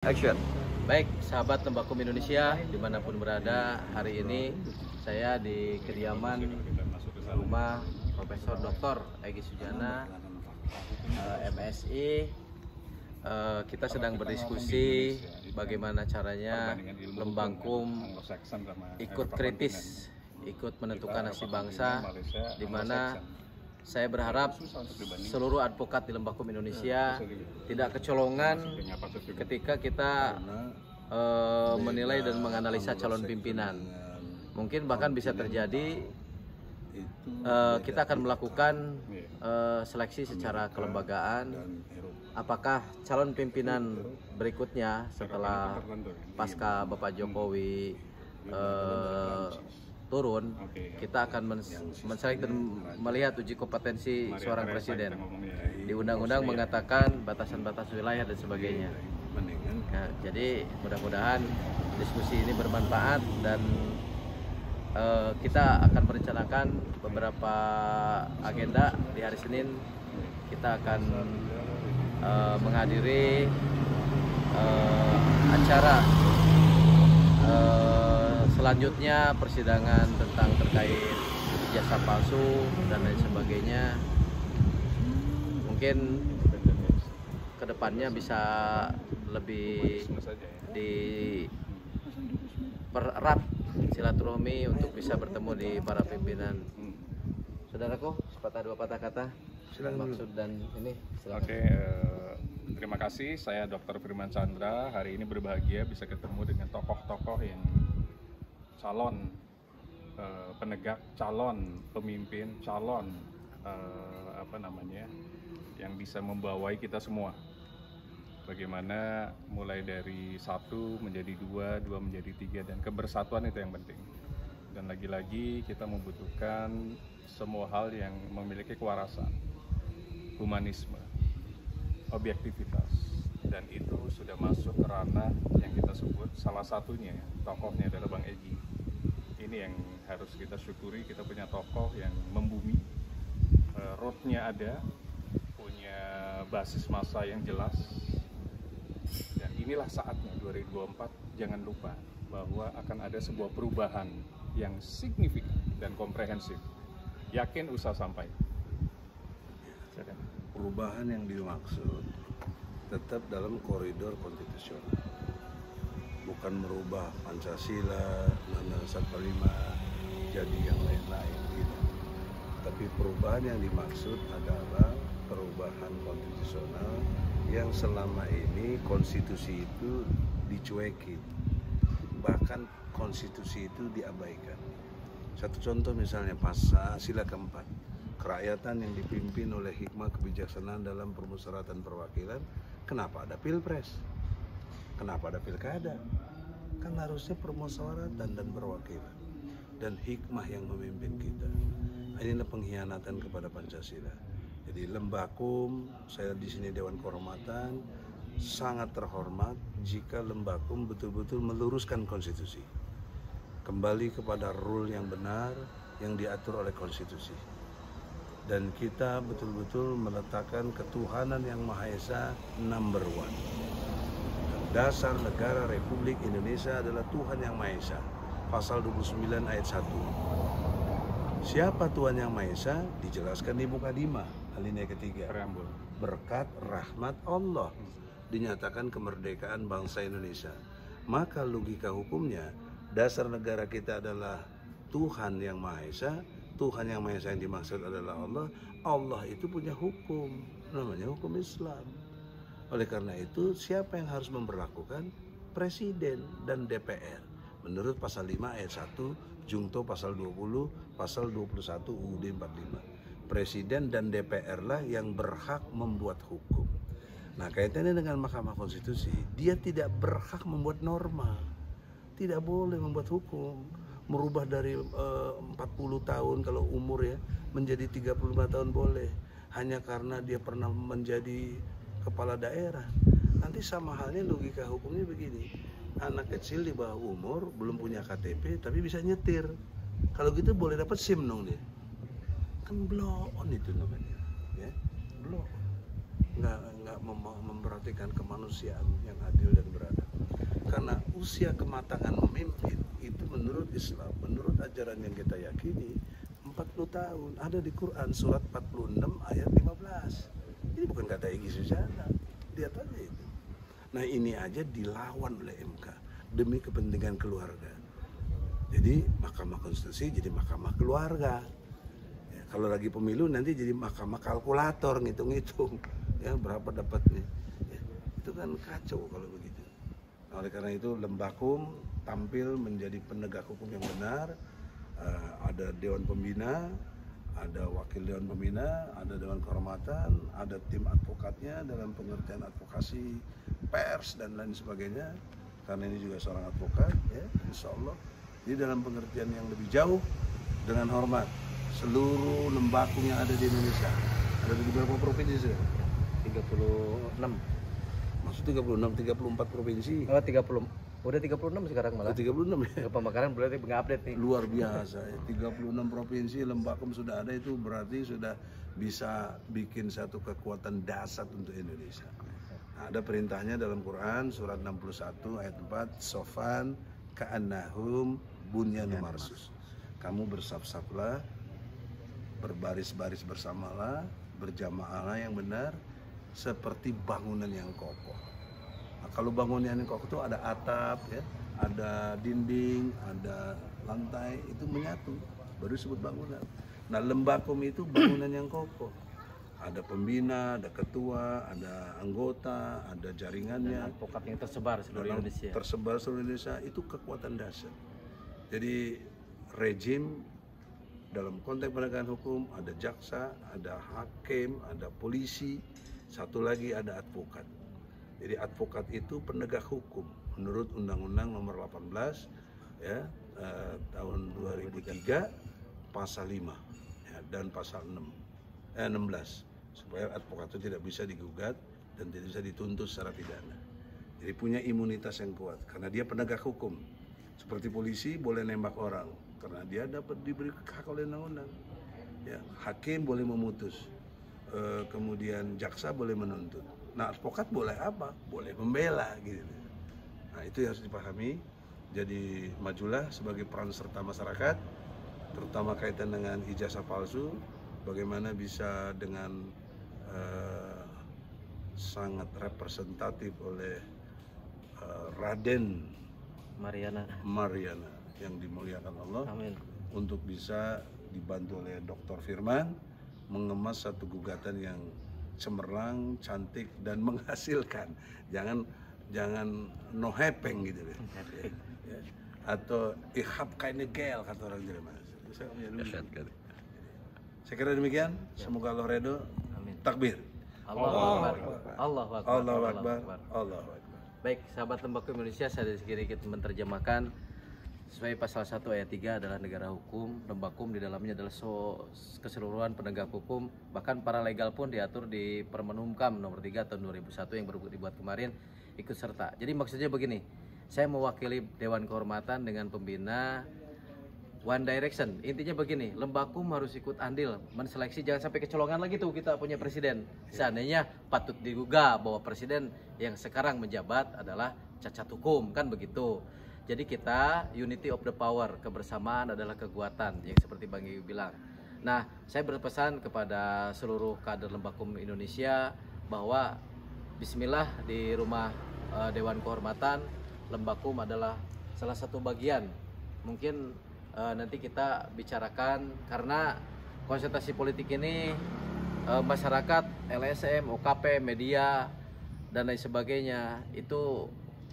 Action. Baik, sahabat Lembakum Indonesia, dimanapun berada, hari ini saya di kediaman rumah Profesor Dr. Egy Sujana, MSI. Kita sedang berdiskusi bagaimana caranya Lembakum ikut kritis, ikut menentukan nasib bangsa, di mana saya berharap seluruh advokat di Lembakum Indonesia tidak kecolongan ketika kita menilai dan menganalisa calon pimpinan. Mungkin bahkan bisa terjadi kita akan melakukan seleksi secara kelembagaan. Apakah calon pimpinan berikutnya setelah pasca Bapak Jokowi turun, kita akan menselek dan melihat uji kompetensi seorang presiden. Di undang-undang mengatakan batasan-batas wilayah dan sebagainya. Nah, jadi mudah-mudahan diskusi ini bermanfaat dan kita akan merencanakan beberapa agenda. Di hari Senin kita akan menghadiri acara selanjutnya, persidangan tentang terkait ijazah palsu dan lain sebagainya. Mungkin kedepannya bisa lebih dipererat silaturahmi untuk bisa bertemu di para pimpinan. Saudaraku, sepatah dua patah kata maksud dan ini. Silakan. Oke, terima kasih. Saya Dr. Firman Chandra. Hari ini berbahagia bisa ketemu dengan tokoh-tokoh yang calon penegak, calon pemimpin, calon yang bisa membawai kita semua. Bagaimana mulai dari 1 menjadi 2, 2 menjadi 3, dan kebersatuan itu yang penting. Dan lagi-lagi kita membutuhkan semua hal yang memiliki kewarasan, humanisme, objektivitas, dan itu sudah masuk ke ranah yang kita sebut salah satunya tokohnya adalah Bang Egy. Ini yang harus kita syukuri, kita punya tokoh yang membumi, roadnya ada, punya basis massa yang jelas, dan inilah saatnya 2024, jangan lupa bahwa akan ada sebuah perubahan yang signifikan dan komprehensif. Yakin usah sampai. Perubahan yang dimaksud tetap dalam koridor konstitusional, bukan merubah Pancasila, Undang-Undang 45 jadi yang lain-lain gitu. Tapi perubahan yang dimaksud adalah perubahan konstitusional yang selama ini konstitusi itu dicuekin, bahkan konstitusi itu diabaikan. Satu contoh misalnya sila keempat, kerakyatan yang dipimpin oleh hikmah kebijaksanaan dalam permusyawaratan perwakilan. Kenapa ada pilpres? Kenapa ada pilkada? Kan harusnya permusyawaratan dan perwakilan, dan hikmah yang memimpin kita. Inilah pengkhianatan kepada Pancasila. Jadi Lembakum, saya di sini Dewan Kehormatan, sangat terhormat jika Lembakum betul-betul meluruskan konstitusi, kembali kepada rule yang benar yang diatur oleh konstitusi. Dan kita betul-betul meletakkan ketuhanan yang Maha Esa number one. Dasar negara Republik Indonesia adalah Tuhan yang Maha Esa. Pasal 29 ayat 1. Siapa Tuhan yang Maha Esa? Dijelaskan di muka 5, alinea ketiga. Berkat rahmat Allah dinyatakan kemerdekaan bangsa Indonesia. Maka logika hukumnya, dasar negara kita adalah Tuhan yang Maha Esa. Tuhan yang Maha Esa yang dimaksud adalah Allah. Allah itu punya hukum, namanya hukum Islam. Oleh karena itu, siapa yang harus memberlakukan? Presiden dan DPR. Menurut pasal 5 ayat 1, Jungto pasal 20, pasal 21 UUD 45. Presiden dan DPR lah yang berhak membuat hukum. Nah, kaitannya dengan Mahkamah Konstitusi, dia tidak berhak membuat norma. Tidak boleh membuat hukum. Merubah dari 40 tahun kalau umur ya menjadi 35 tahun boleh, hanya karena dia pernah menjadi kepala daerah. Nanti sama halnya logika hukumnya begini, anak kecil di bawah umur belum punya KTP tapi bisa nyetir, kalau gitu boleh dapat SIM dong dia. Kan blow on itu namanya ya, blow on. nggak memperhatikan kemanusiaan yang adil dan beradab. Karena usia kematangan memimpin itu menurut Islam, menurut ajaran yang kita yakini 40 tahun. Ada di Quran surat 46 ayat 15. Ini bukan kata Egy Sujana, lihat aja itu. Nah ini aja dilawan oleh MK demi kepentingan keluarga. Jadi Mahkamah Konstitusi jadi Mahkamah Keluarga. Ya, kalau lagi pemilu nanti jadi Mahkamah Kalkulator, ngitung-ngitung ya berapa dapatnya. Ya, itu kan kacau kalau begitu. Nah, oleh karena itu Lembakum tampil menjadi penegak hukum yang benar. Ada Dewan Pembina, ada Wakil Dewan Pembina, ada Dewan Kehormatan, ada tim advokatnya dalam pengertian advokasi pers dan lain sebagainya. Karena ini juga seorang advokat, ya, insya Allah. Jadi dalam pengertian yang lebih jauh, dengan hormat seluruh lembakum yang ada di Indonesia. Ada di beberapa provinsi? 36. Maksud 36, 34 provinsi. Oh, 30. Udah 36 sekarang malah. 36 ya? Pemekaran berarti nge-update nih. Luar biasa ya. 36 provinsi lembakum sudah ada, itu berarti sudah bisa bikin satu kekuatan dasar untuk Indonesia. Nah, ada perintahnya dalam Quran surat 61 ayat 4, sofan ka'annahum bunyanun marsus. Kamu bersaf-saflah, berbaris-baris bersamalah, berjamaahlah yang benar seperti bangunan yang kokoh. Nah, kalau bangunan yang kokoh itu ada atap, ya, ada dinding, ada lantai, itu menyatu, baru disebut bangunan. Nah, Lembakum itu bangunan yang kokoh. Ada pembina, ada ketua, ada anggota, ada jaringannya. Dan advokat yang tersebar seluruh Indonesia. Tersebar seluruh Indonesia, itu kekuatan dasar. Jadi rejim dalam konteks penegakan hukum ada jaksa, ada hakim, ada polisi, satu lagi ada advokat. Jadi advokat itu penegak hukum menurut Undang-Undang Nomor 18 ya tahun 2003 pasal 5 ya, dan pasal 16 supaya advokat itu tidak bisa digugat dan tidak bisa dituntut secara pidana. Jadi punya imunitas yang kuat karena dia penegak hukum. Seperti polisi boleh nembak orang karena dia dapat diberi hak oleh undang-undang. Ya, hakim boleh memutus. Kemudian jaksa boleh menuntut. Nah, advokat boleh apa? Boleh membela gitu. Nah, itu harus dipahami. Jadi majulah sebagai peran serta masyarakat, terutama kaitan dengan ijazah palsu, bagaimana bisa dengan sangat representatif oleh Raden Mariana yang dimuliakan Allah. Amin. Untuk bisa dibantu oleh Dr. Firman mengemas satu gugatan yang cemerlang, cantik dan menghasilkan. Jangan no hepeng gitu deh. Ya. Atau ihab kaine gel kata orang Jerman. Saya kira demikian. Semoga Allah redho. Amin. Takbir. Allahu Akbar. Allahu Akbar. Allahu Akbar. Allahu Akbar. Baik, sahabat Lembakum Indonesia, saya sedikit menerjemahkan. Sesuai pasal 1 ayat 3 adalah negara hukum, Lembakum di dalamnya adalah keseluruhan penegak hukum, bahkan para legal pun diatur di Permenhumkam nomor 3 tahun 2001 yang baru dibuat kemarin ikut serta. Jadi maksudnya begini, saya mewakili Dewan Kehormatan dengan pembina One Direction. Intinya begini, Lembakum harus ikut andil menseleksi, jangan sampai kecolongan lagi tuh kita punya presiden. Seandainya patut diduga bahwa presiden yang sekarang menjabat adalah cacat hukum, kan begitu. Jadi kita unity of the power, kebersamaan adalah kekuatan, yang seperti Bang Egy bilang. Nah, saya berpesan kepada seluruh kader Lembakum Indonesia bahwa bismillah di rumah Dewan Kehormatan, Lembakum adalah salah satu bagian. Mungkin nanti kita bicarakan karena konsentrasi politik ini masyarakat, LSM, OKP, media dan lain sebagainya itu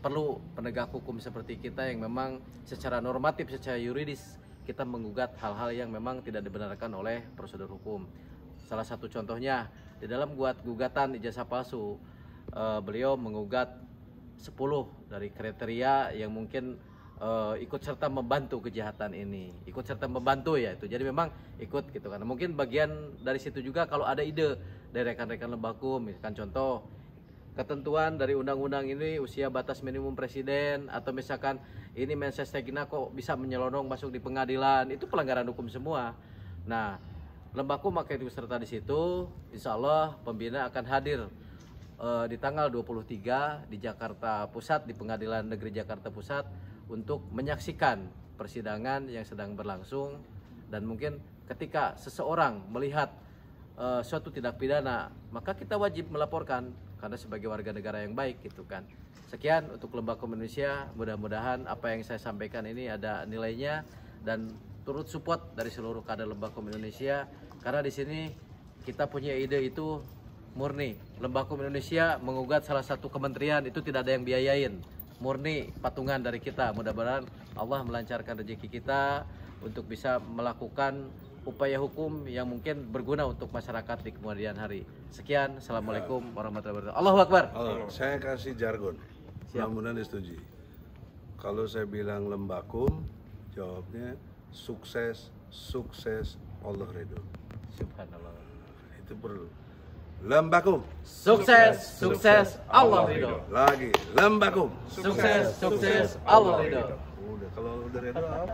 perlu penegak hukum seperti kita yang memang secara normatif, secara yuridis kita menggugat hal-hal yang memang tidak dibenarkan oleh prosedur hukum. Salah satu contohnya di dalam gugatan ijazah palsu, beliau menggugat 10 dari kriteria yang mungkin ikut serta membantu kejahatan ini, ikut serta membantu ya itu. Jadi memang ikut gitu kan. Mungkin bagian dari situ juga kalau ada ide dari rekan-rekan Lembakum, misalkan contoh ketentuan dari undang-undang ini usia batas minimum presiden, atau misalkan ini Mensesnek kok bisa menyelonong masuk di pengadilan, itu pelanggaran hukum semua. Nah, Lembakum maka ikut serta di situ. Insya Allah pembina akan hadir di tanggal 23 di Jakarta Pusat, di Pengadilan Negeri Jakarta Pusat, untuk menyaksikan persidangan yang sedang berlangsung. Dan mungkin ketika seseorang melihat suatu tindak pidana, maka kita wajib melaporkan karena sebagai warga negara yang baik gitu kan. Sekian untuk Lembakom Indonesia, mudah-mudahan apa yang saya sampaikan ini ada nilainya dan turut support dari seluruh kader Lembakom Indonesia, karena di sini kita punya ide itu murni. Lembakom Indonesia mengugat salah satu kementerian itu tidak ada yang biayain, murni patungan dari kita. Mudah-mudahan Allah melancarkan rezeki kita untuk bisa melakukan upaya hukum yang mungkin berguna untuk masyarakat di kemudian hari. Sekian, assalamualaikum warahmatullahi wabarakatuh. Allahu Akbar. Saya kasih jargon, mudah-mudahan disetujui. Kalau saya bilang Lembakom, jawabnya sukses, sukses, Allah ridho. Subhanallah. Itu perlu. Lembakom, Sukses, sukses, Allah ridho. lagi Lembakom, Sukses, sukses, Allah ridho. Udah, kalau udah ridho apa?